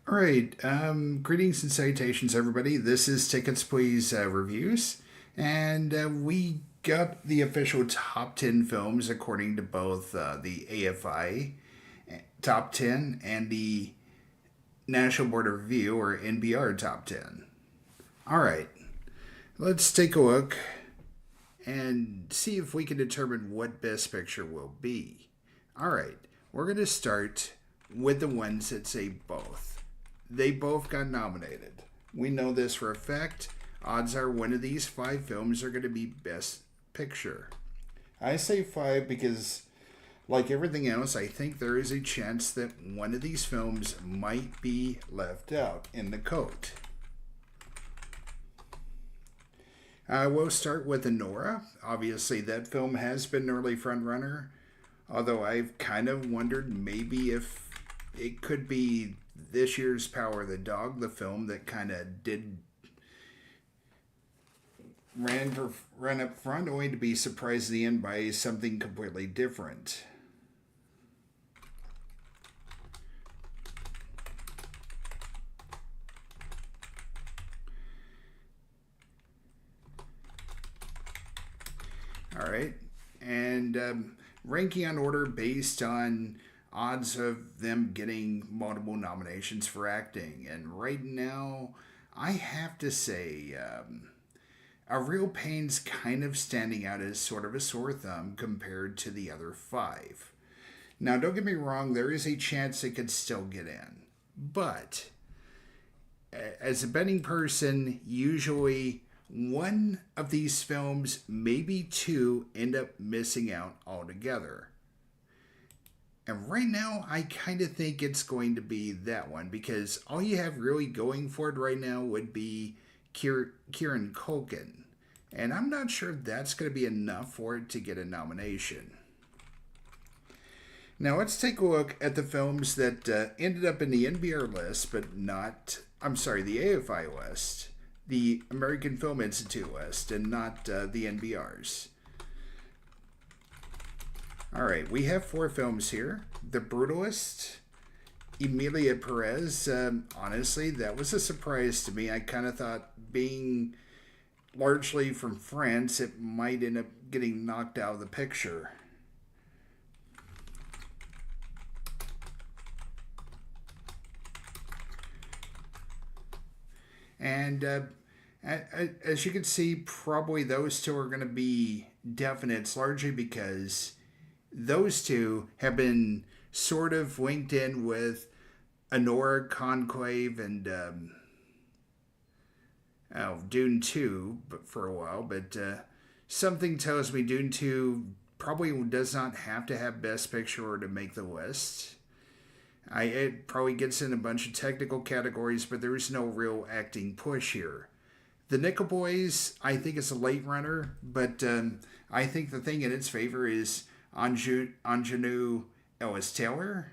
All right. Greetings and salutations, everybody. This is Tickets Please Reviews, and we got the official top 10 films according to both the AFI top 10 and the National Board of Review, or NBR, top 10. All right. Let's take a look and see if we can determine what Best Picture will be. All right. We're going to start with the ones that say both. They both got nominated. We know this for a fact. Odds are one of these five films are going to be Best Picture. I say five because, like everything else, I think there is a chance that one of these films might be left out in the coat. We'll start with Anora. Obviously, that film has been an early frontrunner, although I've kind of wondered maybe if it could be this year's Power of the Dog, the film that kind of ran up front, only to be surprised at the end by something completely different. All right, and ranking on order based on odds of them getting multiple nominations for acting. And right now, I have to say, A Real Pain's kind of standing out as sort of a sore thumb compared to the other five. Now, don't get me wrong, there is a chance it could still get in. But, as a betting person, usually one of these films, maybe two, end up missing out altogether. And right now, I kind of think it's going to be that one, because all you have really going for it right now would be Kieran Culkin. And I'm not sure that's going to be enough for it to get a nomination. Now, let's take a look at the films that ended up in the NBR list, but not, the AFI list, the American Film Institute list, and not the NBR's. All right, we have four films here. The Brutalist, Emilia Perez. Honestly, that was a surprise to me. I kind of thought, being largely from France, it might end up getting knocked out of the picture. And as you can see, probably those two are going to be definites, largely because those two have been sort of linked in with Anora, Conclave, and Dune 2 for a while. But something tells me Dune 2 probably does not have to have Best Picture or to make the list. It probably gets in a bunch of technical categories, but there is no real acting push here. The Nickel Boys, I think, is a late runner, but I think the thing in its favor is Anjanou Ellis-Taylor.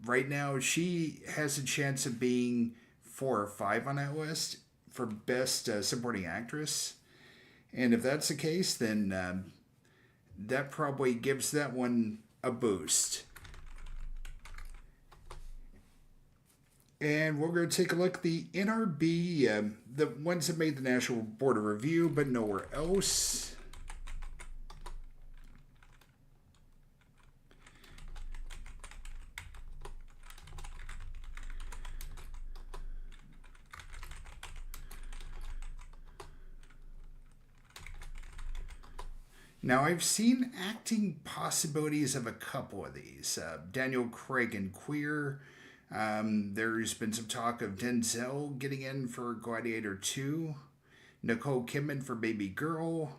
Right now, she has a chance of being 4 or 5 on that list for Best Supporting Actress. And if that's the case, then that probably gives that one a boost. And we're going to take a look at the NRB, the ones that made the National Board of Review, but nowhere else. Now, I've seen acting possibilities of a couple of these. Daniel Craig in Queer. There's been some talk of Denzel getting in for Gladiator 2. Nicole Kidman for Baby Girl.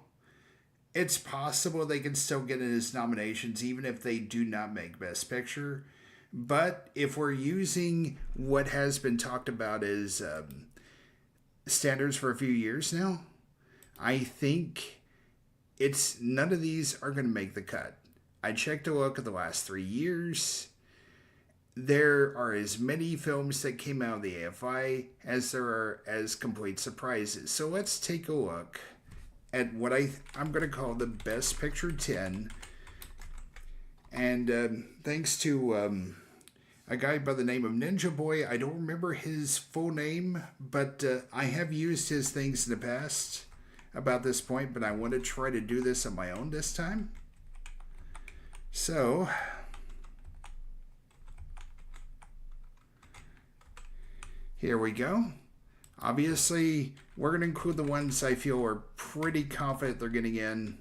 It's possible they can still get in as nominations even if they do not make Best Picture. But if we're using what has been talked about as standards for a few years now, I think none of these are going to make the cut. I checked a look at the last 3 years. There are as many films that came out of the AFI as there are as complete surprises. So let's take a look at what I'm going to call the Best Picture 10. And thanks to a guy by the name of Ninja Boy. I don't remember his full name, but I have used his things in the past about this point, but I want to try to do this on my own this time. So, here we go. Obviously, we're going to include the ones I feel are pretty confident they're getting in.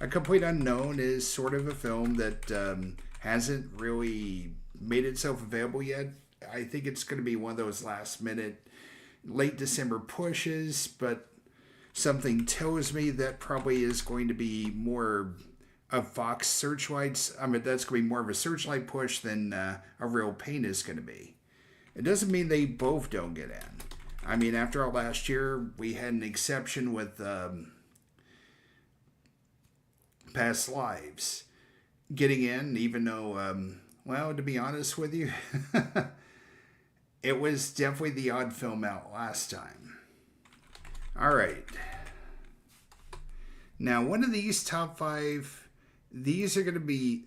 A Complete Unknown is sort of a film that hasn't really made itself available yet. I think it's going to be one of those last minute, late December pushes, but something tells me that probably is going to be more of Fox Searchlights. I mean, that's going to be more of a Searchlight push than A Real Pain is going to be. It doesn't mean they both don't get in. I mean, after all, last year we had an exception with Past Lives getting in, even though, well, to be honest with you, it was definitely the odd film out last time. All right. Now, one of these top 5, these are going to be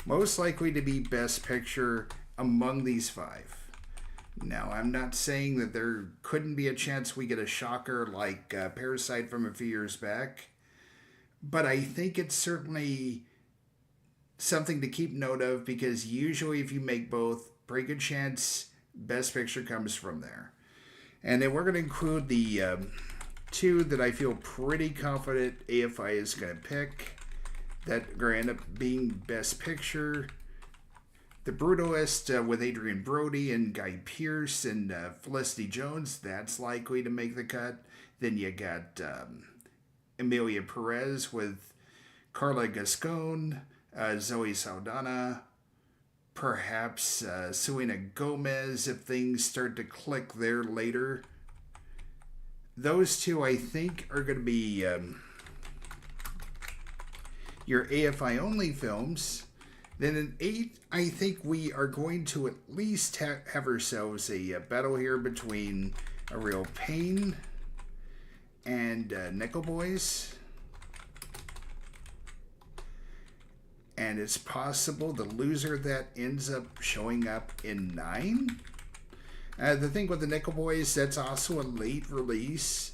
most likely to be Best Picture among these 5. Now, I'm not saying that there couldn't be a chance we get a shocker like Parasite from a few years back, but I think it's certainly something to keep note of, because usually if you make both, pretty good chance Best Picture comes from there. And then we're going to include the 2 that I feel pretty confident AFI is going to pick that are going to end up being Best Picture. The Brutalist with Adrian Brody and Guy Pearce and Felicity Jones, that's likely to make the cut. Then you got Emilia Perez with Carla Gascon, Zoe Saldana, perhaps Selena Gomez if things start to click there later. Those 2, I think, are going to be your AFI only films. Then in 8, I think we are going to at least have ourselves a battle here between A Real Pain and Nickel Boys. And it's possible the loser that ends up showing up in 9. The thing with the Nickel Boys, that's also a late release.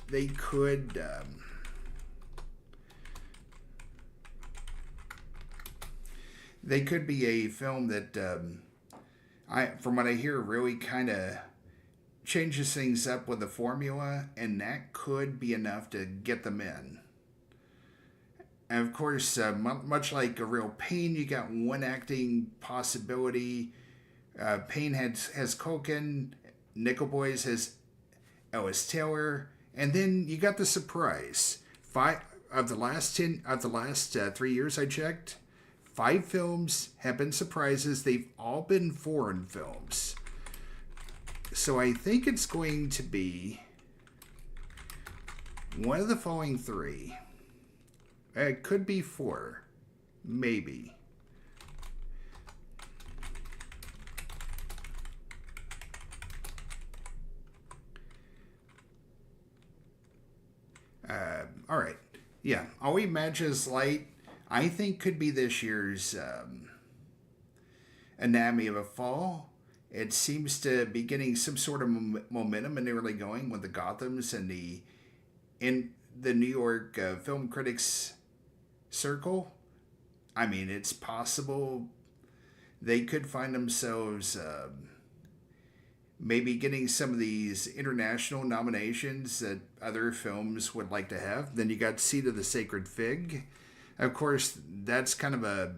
They could be a film that from what I hear, really kind of changes things up with the formula, and that could be enough to get them in. And of course, much like A Real Pain, you got one acting possibility. Pain has Culkin, Nickel Boys has Ellis Taylor, and then you got the surprise. 5 of the last 3 years I checked, 5 films have been surprises. They've all been foreign films. So I think it's going to be one of the following 3. It could be 4. Maybe. All right. Yeah. All We Imagine Is Light, I think, could be this year's Anatomy of a Fall. It seems to be getting some sort of momentum and really going with the Gothams and in the New York Film Critics Circle. I mean, it's possible they could find themselves maybe getting some of these international nominations that other films would like to have. Then you got Seed of the Sacred Fig. Of course, that's kind of a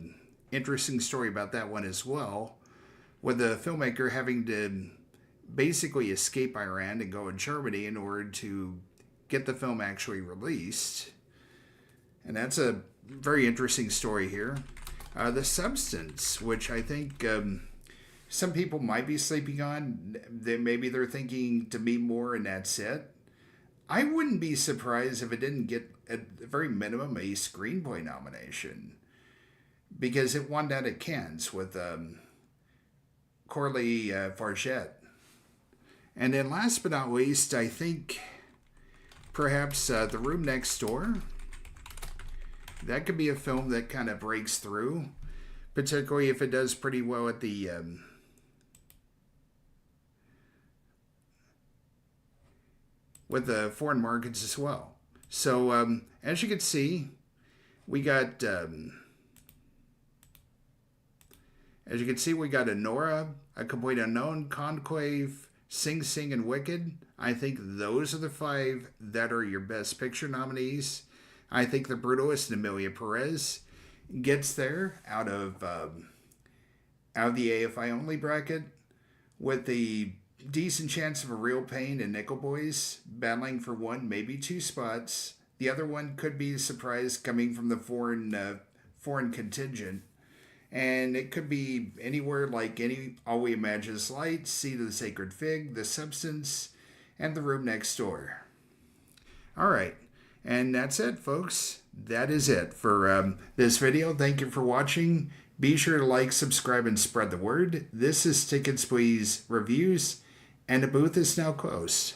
interesting story about that one as well, with the filmmaker having to basically escape Iran and go to Germany in order to get the film actually released. And that's a very interesting story here. The Substance, which I think some people might be sleeping on. Maybe they're thinking to be more, and that's it. I wouldn't be surprised if it didn't get, at the very minimum, a screenplay nomination, because it won that at Cannes with Corley Fargette. And then last but not least, I think perhaps The Room Next Door. that could be a film that kind of breaks through, particularly if it does pretty well at the with the foreign markets as well. So as you can see, we got Anora, A Complete Unknown, Conclave, Sing Sing, and Wicked. I think those are the 5 that are your best picture nominees. I think The Brutalist and Emilia Perez gets there out of the AFI only bracket, with the decent chance of A Real Pain and Nickel Boys battling for 1, maybe 2 spots. The other one could be a surprise coming from the foreign contingent. And it could be anywhere like All We Imagine Is Light, Seed of the Sacred Fig, The Substance, and The Room Next Door. All right. And that's it, folks. That is it for this video. Thank you for watching. Be sure to like, subscribe, and spread the word. This is Tickets Please Reviews, and the booth is now closed.